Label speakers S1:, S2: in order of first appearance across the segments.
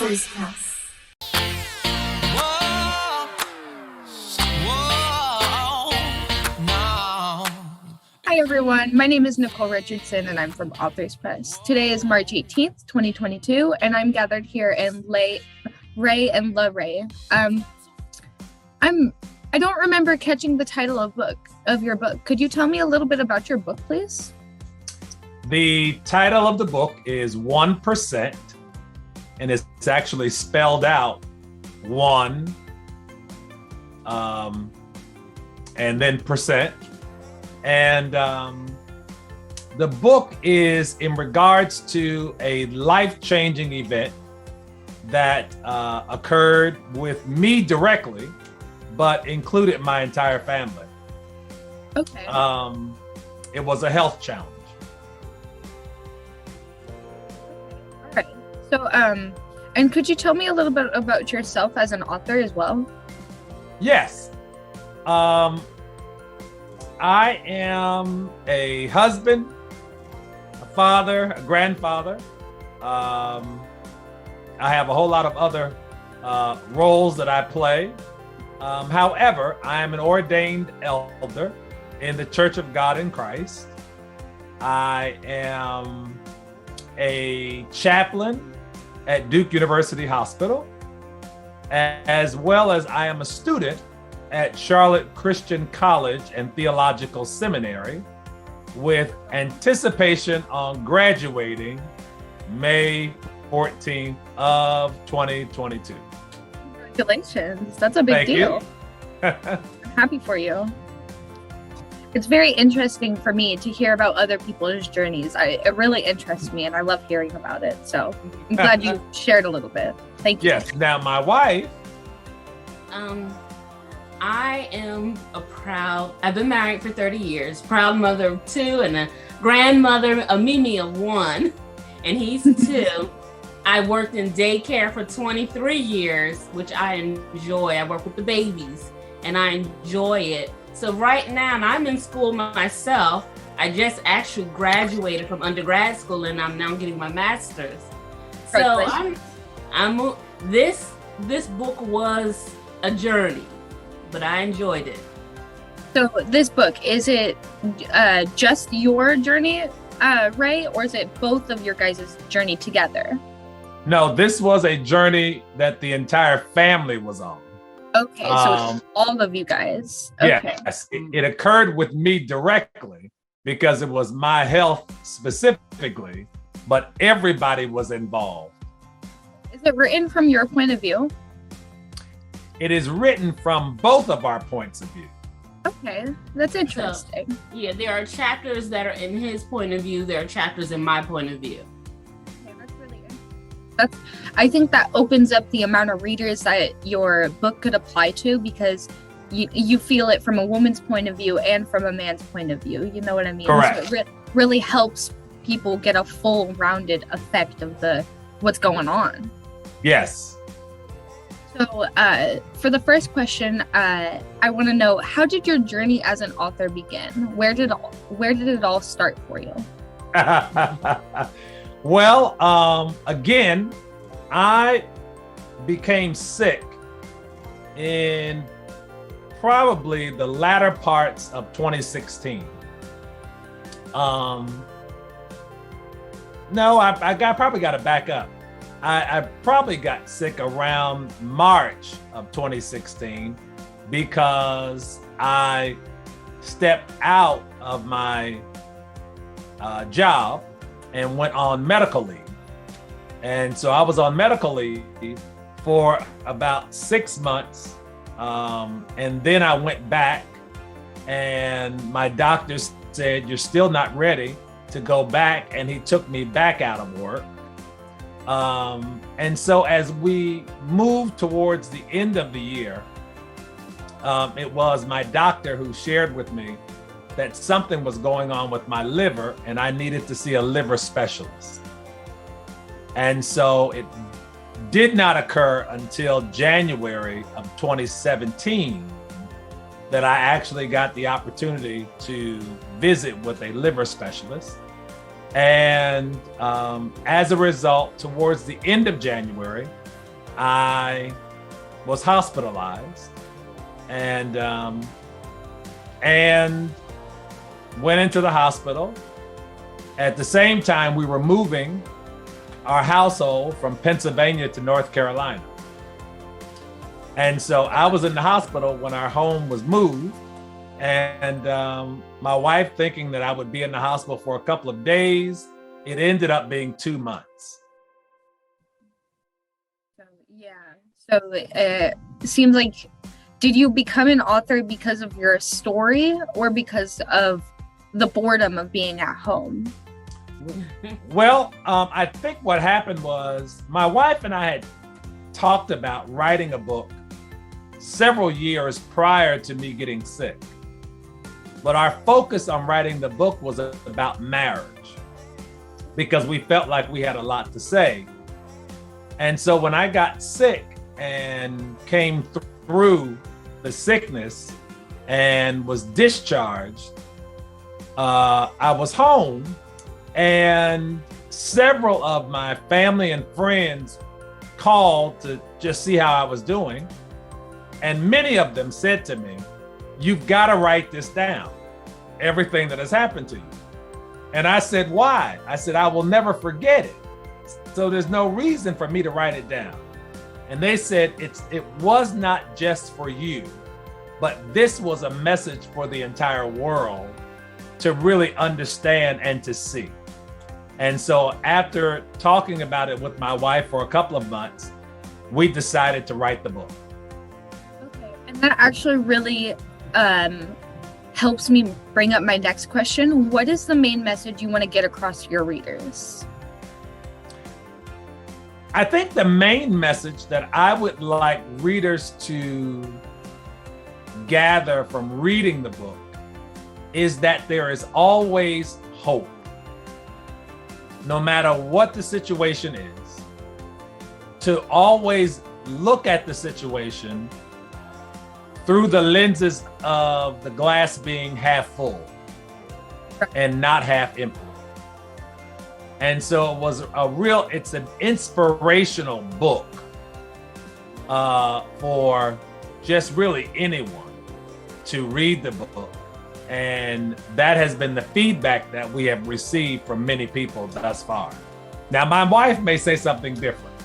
S1: Podcast.
S2: Hi everyone, my name is Nicole Richardson and I'm from Authors Press. Today is March 18th, 2022, and I'm gathered here in Lyrae and Lyrae. I don't remember catching the title of your book. Could you tell me a little bit about your book, please?
S3: The title of the book is 1%, and it's actually spelled out 1 and then percent. And the book is in regards to a life-changing event that occurred with me directly, but included my entire family.
S2: Okay.
S3: It was a health challenge.
S2: All right. So, and could you tell me a little bit about yourself as an author as well?
S3: Yes. I am a husband, a father, a grandfather. I have a whole lot of other roles that I play. However, I am an ordained elder in the Church of God in Christ. I am a chaplain at Duke University Hospital, as well as I am a student at Charlotte Christian College and Theological Seminary, with anticipation on graduating May 14th of 2022.
S2: Congratulations. That's a big
S3: Thank
S2: deal.
S3: you.
S2: I'm happy for you. It's very interesting for me to hear about other people's journeys. It really interests me and I love hearing about it. So I'm glad you shared a little bit. Thank you.
S3: Yes. Now, my wife.
S1: I've been married for 30 years, proud mother of 2 and a grandmother, a Mimi of 1, and he's 2. I worked in daycare for 23 years, which I enjoy. I work with the babies and I enjoy it. So right now, and I'm in school myself. I just actually graduated from undergrad school and I'm now getting my master's. So this book was a journey, but I enjoyed it.
S2: So this book, is it just your journey, Ray, or is it both of your guys' journey together?
S3: No, this was a journey that the entire family was on.
S2: Okay, so it's all of you guys. Okay.
S3: Yes, it occurred with me directly because it was my health specifically, but everybody was involved.
S2: Is it written from your point of view?
S3: It is written from both of our points of view.
S2: Okay, that's interesting.
S1: So, yeah, there are chapters that are in his point of view. There are chapters in my point of view.
S2: Okay, that's really good. I think that opens up the amount of readers that your book could apply to, because you feel it from a woman's point of view and from a man's point of view. You know what I mean?
S3: Correct.
S2: So it really helps people get a full rounded effect of what's going on.
S3: Yes.
S2: So for the first question, I want to know, how did your journey as an author begin? Where did it all start for you?
S3: Well, again, I became sick in probably the latter parts of 2016. No, I probably got to back up. I probably got sick around March of 2016 because I stepped out of my job and went on medical leave. And so I was on medical leave for about 6 months. And then I went back and my doctor said, "You're still not ready to go back." And he took me back out of work. And so as we moved towards the end of the year, it was my doctor who shared with me that something was going on with my liver and I needed to see a liver specialist. And so it did not occur until January of 2017 that I actually got the opportunity to visit with a liver specialist. And as a result, towards the end of January, I was hospitalized and went into the hospital. At the same time, we were moving our household from Pennsylvania to North Carolina. And so I was in the hospital when our home was moved. And my wife, thinking that I would be in the hospital for a couple of days, it ended up being 2 months.
S2: So it seems like, did you become an author because of your story or because of the boredom of being at home?
S3: Well, I think what happened was my wife and I had talked about writing a book several years prior to me getting sick. But our focus on writing the book was about marriage because we felt like we had a lot to say. And so when I got sick and came through the sickness and was discharged, I was home, and several of my family and friends called to just see how I was doing. And many of them said to me, "You've got to write this down, everything that has happened to you." And I said, "Why?" I said, "I will never forget it. So there's no reason for me to write it down." And they said, it was not just for you, but this was a message for the entire world to really understand and to see. And so after talking about it with my wife for a couple of months, we decided to write the book.
S2: Okay, and that actually really helps me bring up my next question. What is the main message you want to get across to your readers?
S3: I think the main message that I would like readers to gather from reading the book is that there is always hope. No matter what the situation is, to always look at the situation through the lenses of the glass being half full and not half empty. And so it was it's an inspirational book for just really anyone to read the book. And that has been the feedback that we have received from many people thus far. Now, my wife may say something different.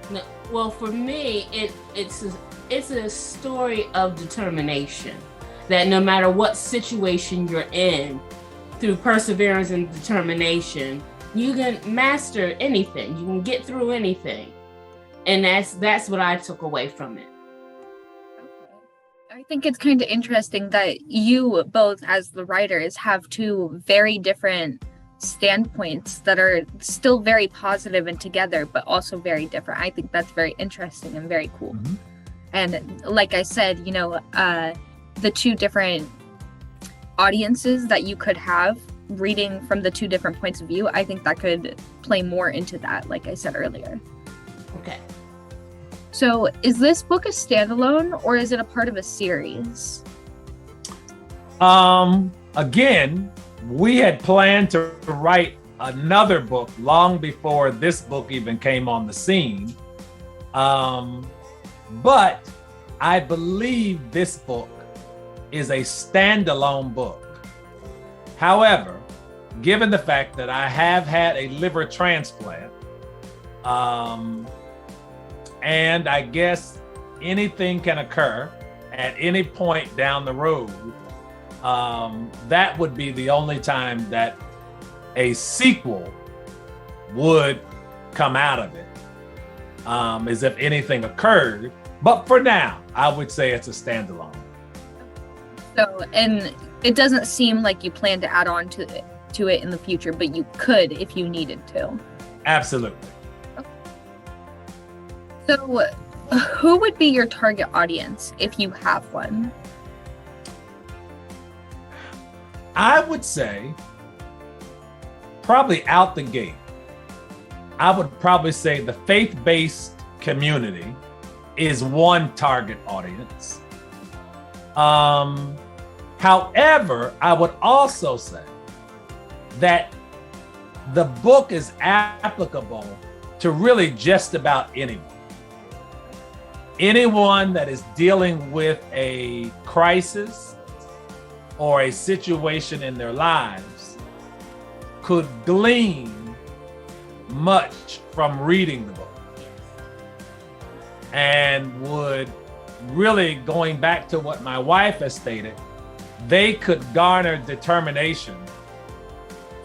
S1: No, well, for me, it's a story of determination, that no matter what situation you're in, through perseverance and determination, you can master anything. You can get through anything. And that's what I took away from it.
S2: I think it's kind of interesting that you both, as the writers, have two very different standpoints that are still very positive and together, but also very different. I think that's very interesting and very cool. Mm-hmm. And like I said, the two different audiences that you could have reading from the two different points of view, I think that could play more into that, like I said earlier.
S1: Okay.
S2: So is this book a standalone or is it a part of a series?
S3: Again, we had planned to write another book long before this book even came on the scene. But I believe this book is a standalone book. However, given the fact that I have had a liver transplant, and I guess anything can occur at any point down the road, that would be the only time that a sequel would come out of it, as if anything occurred. But for now, I would say it's a standalone.
S2: So, and it doesn't seem like you plan to add on to it in the future, but you could if you needed to.
S3: Absolutely.
S2: Okay. So, who would be your target audience if you have one?
S3: I would say probably out the gate, I would probably say the faith-based community is one target audience. However, I would also say that the book is applicable to really just about anyone. Anyone that is dealing with a crisis or a situation in their lives could glean much from reading the book, and would really, going back to what my wife has stated, they could garner determination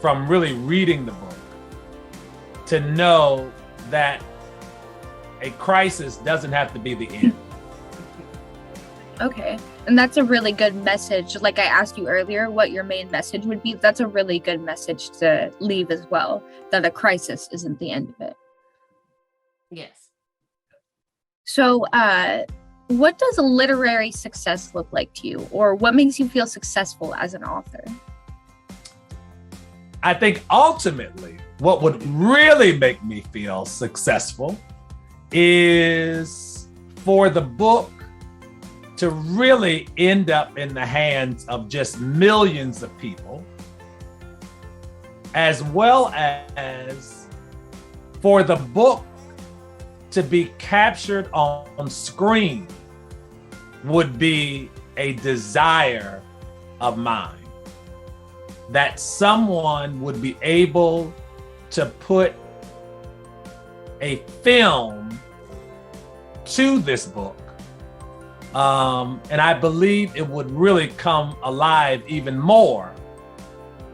S3: from really reading the book to know that a crisis doesn't have to be the end.
S2: Okay. And that's a really good message. Like I asked you earlier what your main message would be. That's a really good message to leave as well, that a crisis isn't the end of it.
S1: Yes.
S2: So, what does a literary success look like to you? Or what makes you feel successful as an author?
S3: I think ultimately what would really make me feel successful is for the book to really end up in the hands of just millions of people, as well as for the book to be captured on screen would be a desire of mine, that someone would be able to put a film to this book. And I believe it would really come alive even more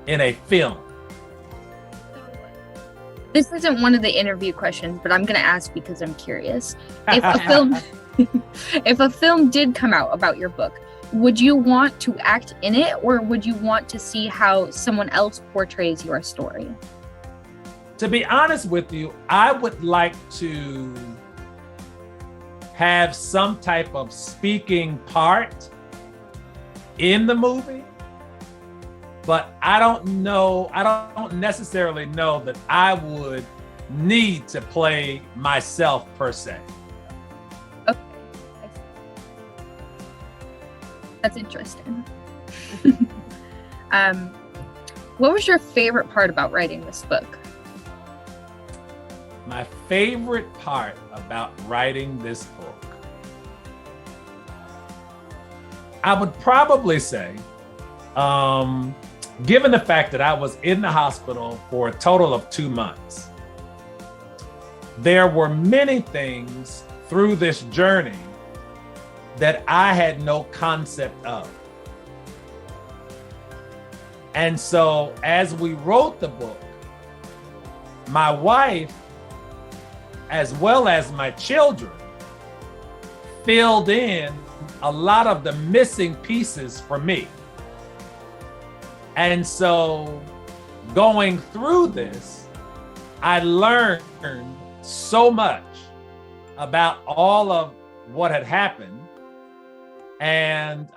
S3: in a film.
S2: This isn't one of the interview questions, but I'm going to ask because I'm curious. If a film, if a film did come out about your book, would you want to act in it, or would you want to see how someone else portrays your story?
S3: To be honest with you, I would like to have some type of speaking part in the movie, but I don't necessarily know that I would need to play myself per se.
S2: Okay. That's interesting. What was your favorite part about writing this book?
S3: My favorite part about writing this book, I would probably say, given the fact that I was in the hospital for a total of 2 months, there were many things through this journey that I had no concept of. And so as we wrote the book, my wife, as well as my children, filled in a lot of the missing pieces for me. And so going through this, I learned so much about all of what had happened. And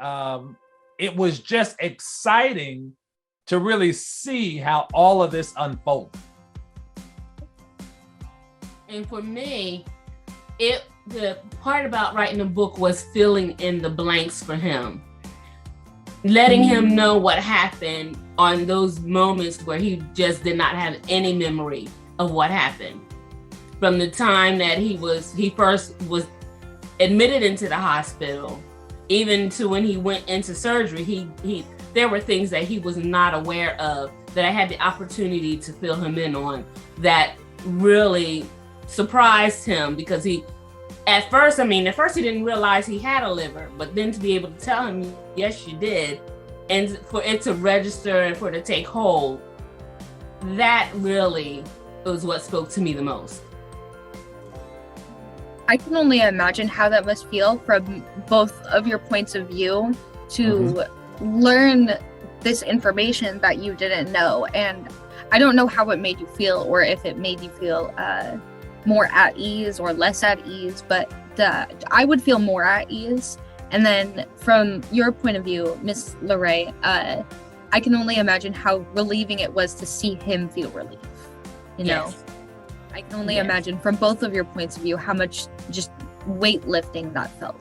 S3: it was just exciting to really see how all of this unfolded.
S1: And for me, the part about writing a book was filling in the blanks for him, letting him know what happened on those moments where he just did not have any memory of what happened. From the time that he first was admitted into the hospital, even to when he went into surgery, there were things that he was not aware of that I had the opportunity to fill him in on that really surprised him, because at first he didn't realize he had a liver, but then to be able to tell him, yes, you did, and for it to register and for it to take hold, that really was what spoke to me the most.
S2: I can only imagine how that must feel from both of your points of view to learn this information that you didn't know. And I don't know how it made you feel, or if it made you feel more at ease or less at ease, but I would feel more at ease. And then from your point of view, Miss Lyrae, I can only imagine how relieving it was to see him feel relief. You know,
S1: Yes.
S2: I can only imagine from both of your points of view how much just weightlifting that felt.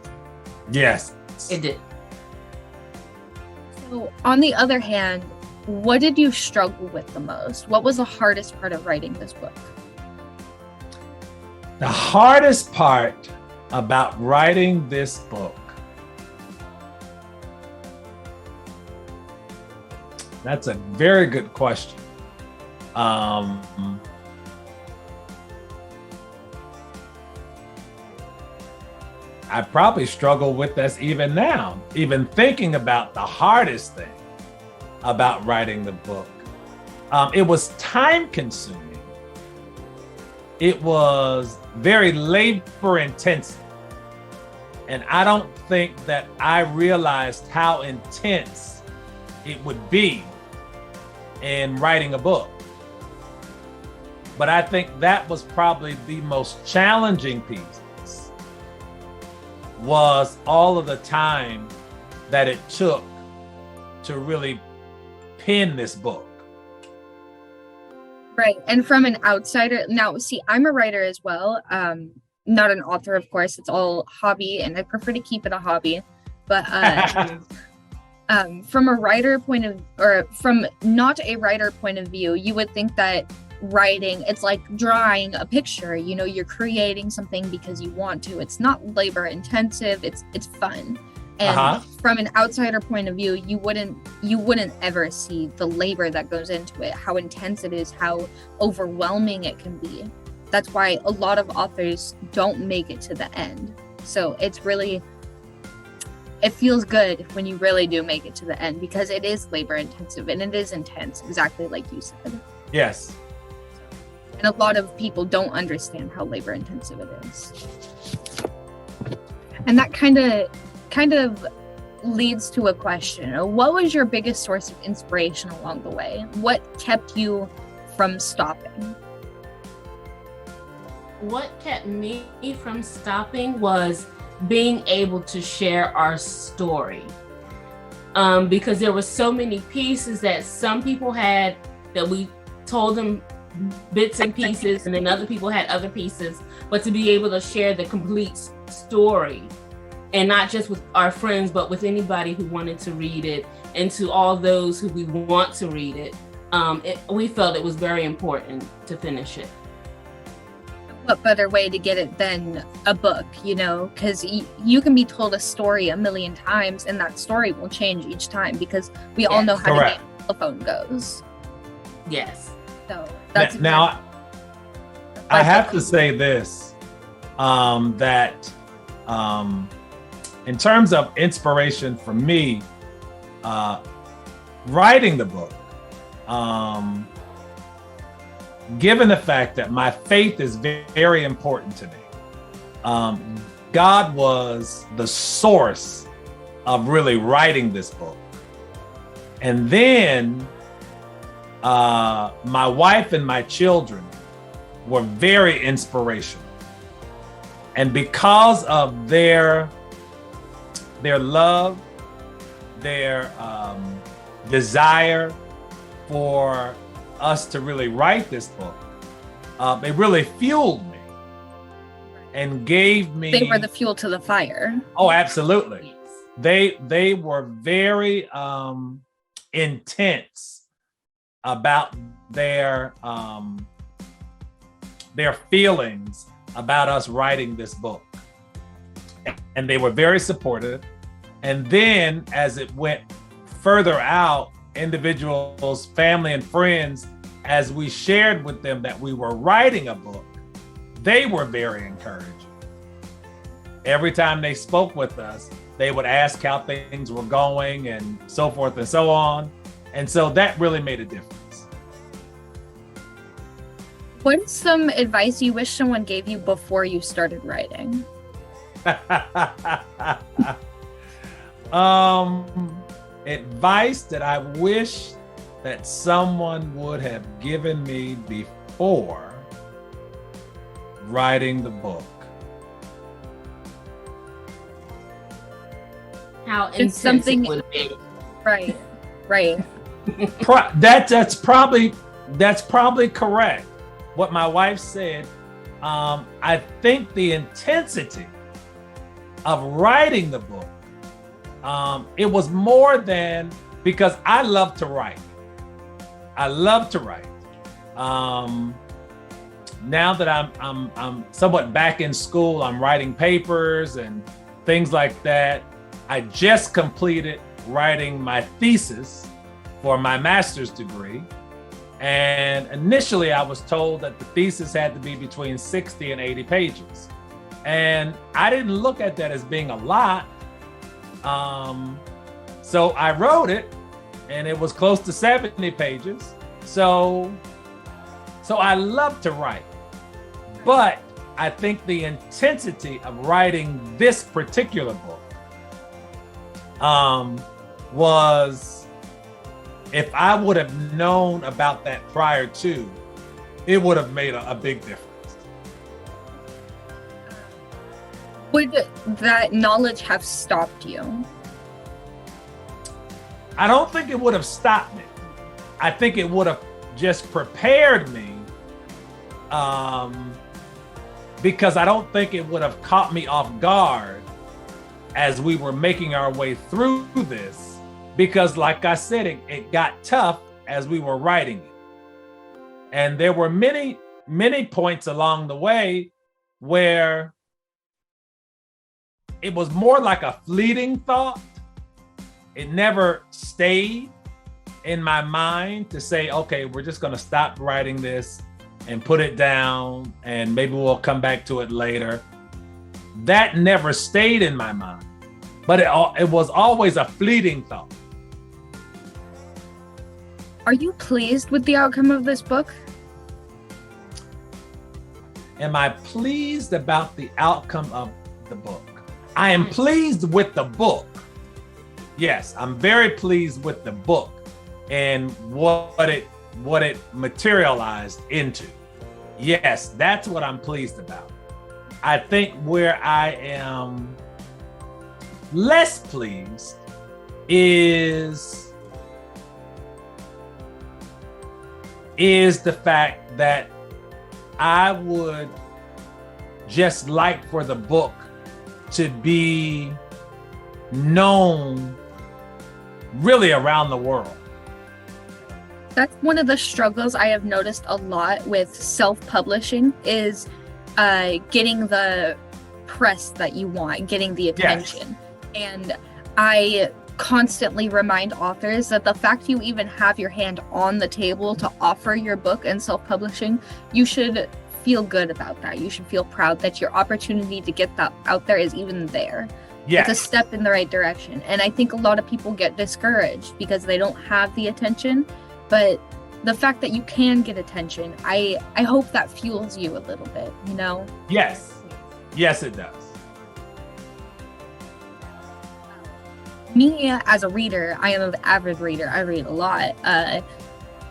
S3: Yes.
S1: It did.
S2: So on the other hand, what did you struggle with the most? What was the hardest part of writing this book?
S3: The hardest part about writing this book, that's a very good question. I probably struggle with this even now, even thinking about the hardest thing about writing the book. It was time consuming. It was very labor intensive. And I don't think that I realized how intense it would be in writing a book. But I think that was probably the most challenging piece, was all of the time that it took to really pen this book.
S2: Right. And from an outsider, now see, I'm a writer as well. Not an author, of course. It's all hobby, and I prefer to keep it a hobby. But from a writer point of, or from not a writer point of view, you would think that writing, it's like drawing a picture. You know, you're creating something because you want to. It's not labor intensive. It's fun. And from an outsider point of view, you wouldn't ever see the labor that goes into it, how intense it is, how overwhelming it can be. That's why a lot of authors don't make it to the end. So it's really, it feels good when you really do make it to the end, because it is labor intensive and it is intense, exactly like you said.
S3: Yes.
S2: And a lot of people don't understand how labor intensive it is. And that kind of leads to a question. What was your biggest source of inspiration along the way? What kept you from stopping?
S1: What kept me from stopping was being able to share our story. Because there were so many pieces that some people had, that we told them bits and pieces, and then other people had other pieces, but to be able to share the complete story, and not just with our friends, but with anybody who wanted to read it, and to all those who we want to read it, we felt it was very important to finish it.
S2: What better way to get it than a book, you know? Because you can be told a story a million times, and that story will change each time, because we all know how the telephone goes.
S1: Yes.
S2: So that's
S3: now. I have to say this, that in terms of inspiration for me, writing the book, given the fact that my faith is very important to me, God was the source of really writing this book. And then my wife and my children were very inspirational. And because of their love, their desire for us to really write this book, it really fueled me and gave me.
S2: They were the fuel to the fire.
S3: Oh, absolutely. They were very intense about their feelings about us writing this book, and they were very supportive. And then as it went further out, individuals, family, and friends, as we shared with them that we were writing a book, they were very encouraging. Every time they spoke with us, they would ask how things were going and so forth and so on. And so that really made a difference.
S2: What is some advice you wish someone gave you before you started writing?
S3: Advice that I wish that someone would have given me before writing the book.
S1: How intense it would be.
S2: Right.
S3: That's probably correct. What my wife said. I think the intensity of writing the book, it was more than, because I love to write. now that I'm somewhat back in school, I'm writing papers and things like that. I just completed writing my thesis for my master's degree. And initially I was told that the thesis had to be between 60 and 80 pages. And I didn't look at that as being a lot. So I wrote it and it was close to 70 pages. So I love to write, but I think the intensity of writing this particular book was, if I would have known about that prior to, it would have made a big difference.
S2: Would that knowledge have stopped you?
S3: I don't think it would have stopped me. I think it would have just prepared me, because I don't think it would have caught me off guard as we were making our way through this, because like I said, it got tough as we were writing it. And there were many, many points along the way where it was more like a fleeting thought. It never stayed in my mind to say, okay, we're just going to stop writing this and put it down and maybe we'll come back to it later. That never stayed in my mind, but it was always a fleeting thought.
S2: Are you pleased with the outcome of this book?
S3: Am I pleased about the outcome of the book? I am pleased with the book. Yes, I'm very pleased with the book and what it materialized into. Yes, that's what I'm pleased about. I think where I am less pleased is the fact that I would just like for the book to be known really around the world.
S2: That's one of the struggles I have noticed a lot with self-publishing is getting the press that you want, getting the attention. Yes. And I constantly remind authors that the fact you even have your hand on the table to offer your book and self-publishing, you should feel good about that. You should feel proud that your opportunity to get that out there is even there. Yes. It's a step in the right direction. And I think a lot of people get discouraged because they don't have the attention. But the fact that you can get attention, I hope that fuels you a little bit, you know?
S3: Yes. Yes, it does.
S2: Me, as a reader, I am an avid reader. I read a lot.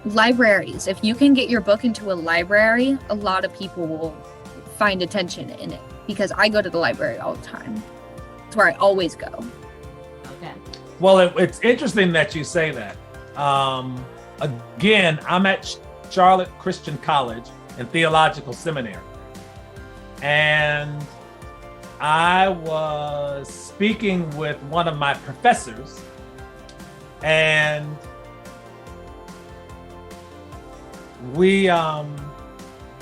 S2: Libraries, if you can get your book into a library, a lot of people will find attention in it because I go to the library all the time. It's where I always go.
S1: Okay.
S3: Well, it's interesting that you say that. Again, I'm at Charlotte Christian College and Theological Seminary. And I was speaking with one of my professors, and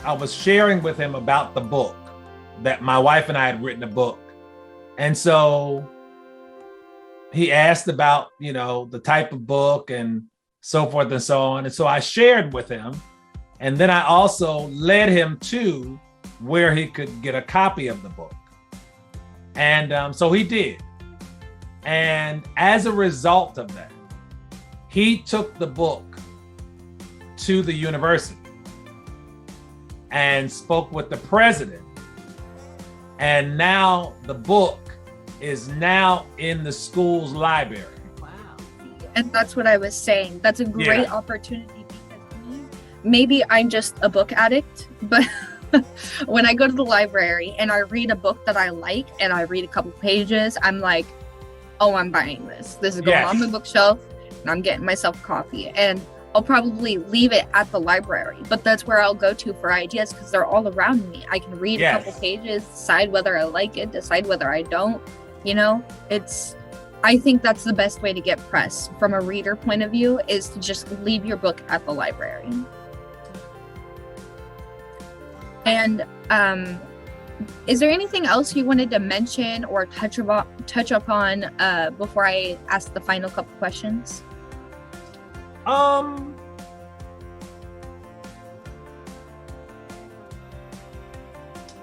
S3: I was sharing with him about the book, that my wife and I had written a book. And so he asked about, the type of book and so forth and so on. And so I shared with him. And then I also led him to where he could get a copy of the book. And so he did. And as a result of that, he took the book to the university and spoke with the president. And now the book is now in the school's library.
S1: Wow.
S2: And that's what I was saying. That's a great opportunity because maybe I'm just a book addict, but when I go to the library and I read a book that I like and I read a couple pages, I'm like, oh, I'm buying this. This is going on the bookshelf and I'm getting myself coffee. And I'll probably leave it at the library, but that's where I'll go to for ideas because they're all around me. I can read a couple pages, decide whether I like it, decide whether I don't. I think that's the best way to get press from a reader point of view is to just leave your book at the library. And is there anything else you wanted to mention or touch upon before I ask the final couple questions?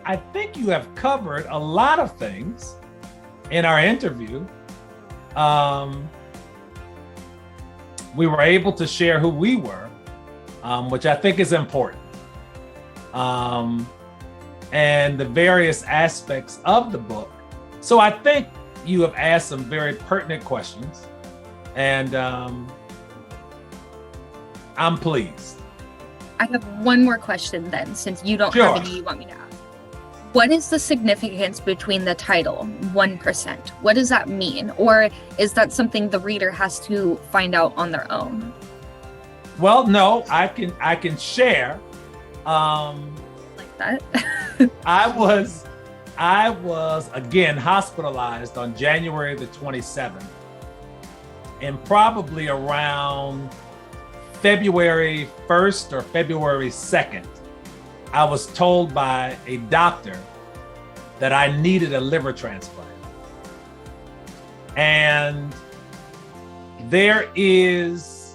S3: I think you have covered a lot of things in our interview. We were able to share who we were, which I think is important. And the various aspects of the book. So I think you have asked some very pertinent questions, and I'm pleased.
S2: I have one more question then, since you don't
S3: Sure.
S2: have any you want me to ask. What is the significance between the title 1%? What does that mean? Or is that something the reader has to find out on their own?
S3: Well, no, I can share.
S2: Like that?
S3: I was again hospitalized on January the 27th, and probably around February 1st or February 2nd, I was told by a doctor that I needed a liver transplant. And there is,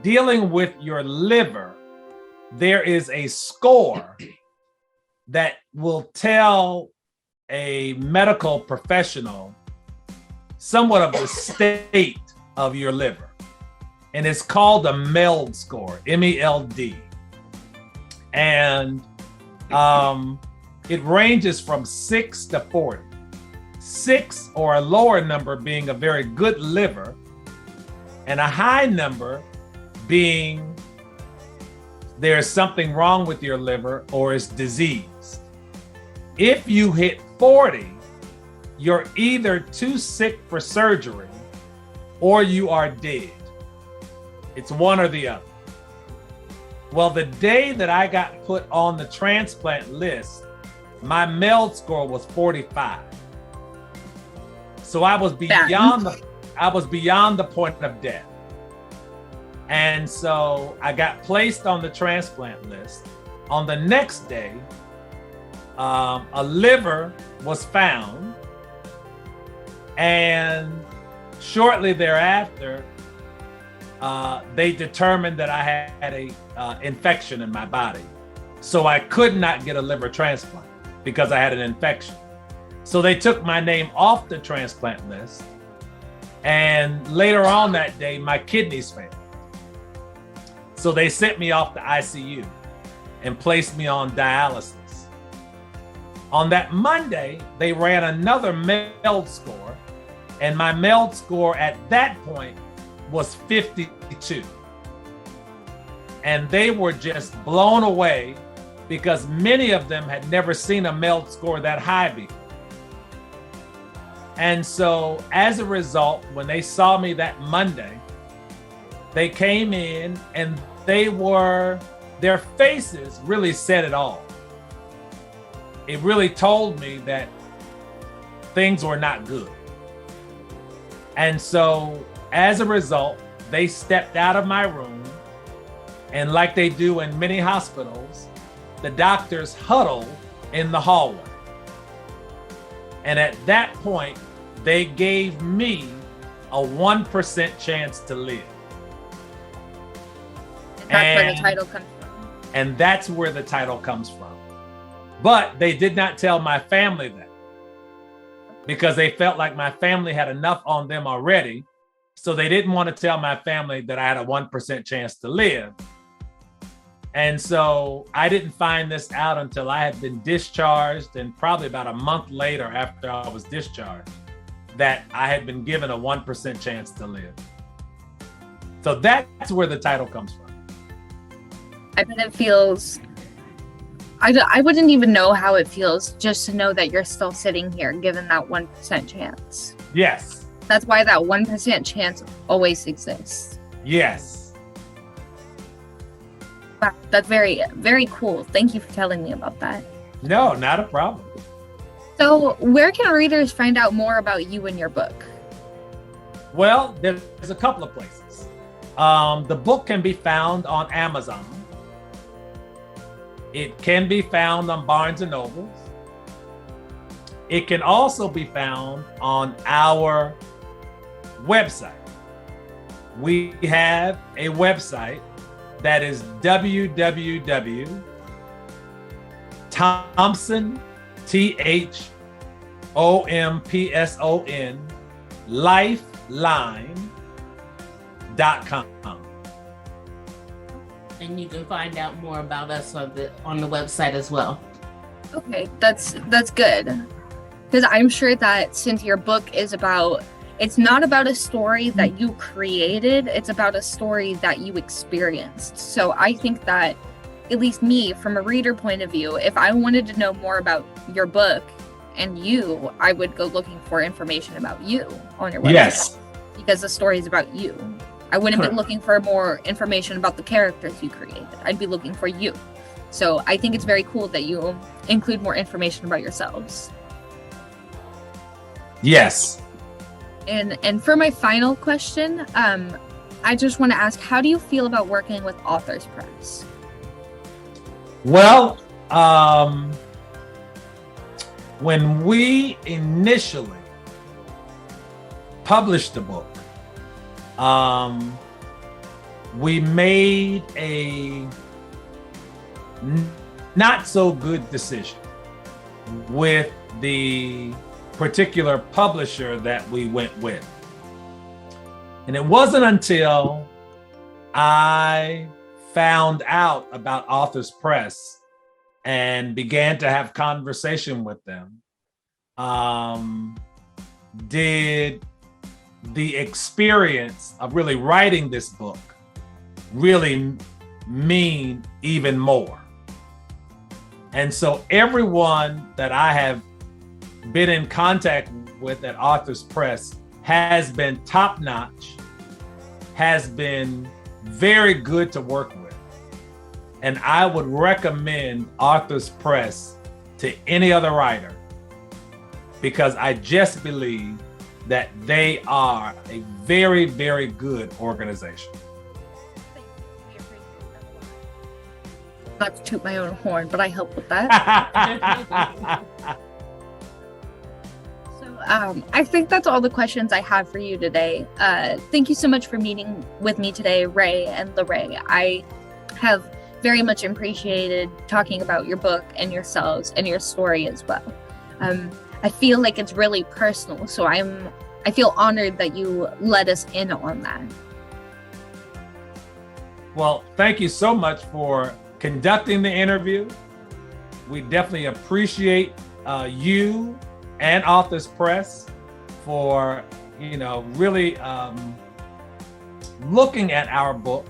S3: dealing with your liver, there is a score that will tell a medical professional somewhat of the state of your liver. And it's called a MELD score, MELD. And it ranges from 6 to 40. 6 or a lower number being a very good liver, and a high number being there's something wrong with your liver or it's diseased. If you hit 40, you're either too sick for surgery or you are dead. It's one or the other. Well, the day that I got put on the transplant list, my MELD score was 45. So I was beyond the point of death. And so I got placed on the transplant list. On the next day, a liver was found, and shortly thereafter, they determined that I had a infection in my body. So I could not get a liver transplant because I had an infection. So they took my name off the transplant list. And later on that day, my kidneys failed. So they sent me off to ICU and placed me on dialysis. On that Monday, they ran another MELD score, and my MELD score at that point was 52. And they were just blown away because many of them had never seen a MELD score that high before. And so as a result, when they saw me that Monday, they came in and their faces really said it all. It really told me that things were not good. And so as a result, they stepped out of my room, and like they do in many hospitals, the doctors huddled in the hallway. And at that point, they gave me a 1% chance to live.
S2: That's where the title comes from.
S3: And that's where the title comes from. But they did not tell my family that, because they felt like my family had enough on them already. So they didn't want to tell my family that I had a 1% chance to live. And so I didn't find this out until I had been discharged, and probably about a month later after I was discharged, that I had been given a 1% chance to live. So that's where the title comes from.
S2: I bet it feels, I wouldn't even know how it feels just to know that you're still sitting here given that 1% chance.
S3: Yes.
S2: That's why that 1% chance always exists.
S3: Yes.
S2: Wow, that's very, very cool. Thank you for telling me about that.
S3: No, not a problem.
S2: So where can readers find out more about you and your book?
S3: Well, there's a couple of places. The book can be found on Amazon. It can be found on Barnes and Nobles. It can also be found on our website. We have a website that is www.Thompson, THOMPSON, lifeline.com.
S1: And you can find out more about us on the website as well.
S2: Okay, that's good. Because I'm sure that since your book is about, it's not about a story that you created, it's about a story that you experienced. So I think that, at least me, from a reader point of view, if I wanted to know more about your book and you, I would go looking for information about you on your website.
S3: Yes.
S2: Because the story is about you. I wouldn't be looking for more information about the characters you created. I'd be looking for you. So I think it's very cool that you include more information about yourselves.
S3: Yes.
S2: And for my final question, I just want to ask, how do you feel about working with Authors Press?
S3: Well, when we initially published the book, we made a not so good decision with the particular publisher that we went with. And it wasn't until I found out about Authors Press and began to have conversation with them, did the experience of really writing this book really mean even more. And so everyone that I have been in contact with at Authors Press has been top-notch, has been very good to work with. And I would recommend Authors Press to any other writer because I just believe that they are a very, very good organization.
S2: Not to toot my own horn, but I help with that. I think that's all the questions I have for you today. Thank you so much for meeting with me today, Ray and Lyrae. I have very much appreciated talking about your book and yourselves and your story as well. I feel like it's really personal, so I feel honored that you let us in on that.
S3: Well, thank you so much for conducting the interview. We definitely appreciate you and Authors Press for, really looking at our book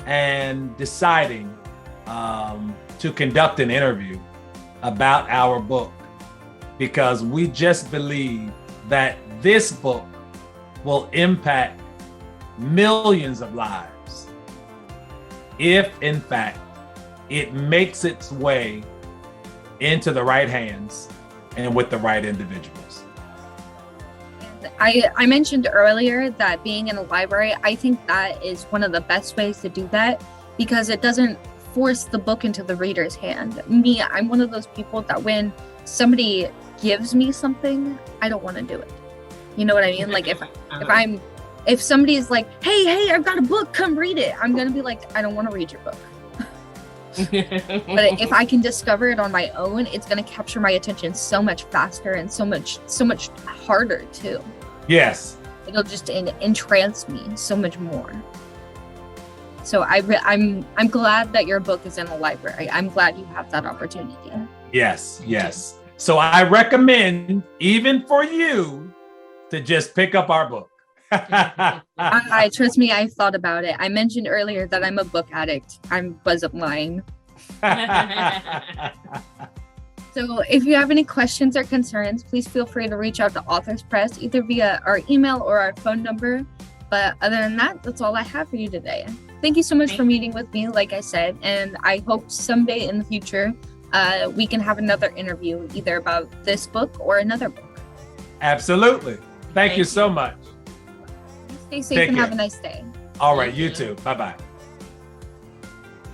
S3: and deciding to conduct an interview about our book, because we just believe that this book will impact millions of lives if, in fact, it makes its way into the right hands and with the right individuals.
S2: I mentioned earlier that being in a library, I think that is one of the best ways to do that because it doesn't force the book into the reader's hand. Me, I'm one of those people that when somebody gives me something, I don't want to do it. You know what I mean? Like if somebody's like, hey, I've got a book, come read it. I'm going to be like, I don't want to read your book. But if I can discover it on my own, it's going to capture my attention so much faster and so much harder too.
S3: Yes.
S2: It'll just entrance me so much more. So I'm glad that your book is in a library. I'm glad you have that opportunity.
S3: Yes. So I recommend, even for you, to just pick up our book.
S2: I trust me, I thought about it. I mentioned earlier that I'm a book addict. I wasn't lying. So if you have any questions or concerns, please feel free to reach out to Authors Press, either via our email or our phone number. But other than that, that's all I have for you today. Thank you so much for meeting with me, like I said, and I hope someday in the future we can have another interview, either about this book or another book.
S3: Absolutely. Thank you so much.
S2: Stay safe and have a nice day.
S3: All right, you too. Bye-bye.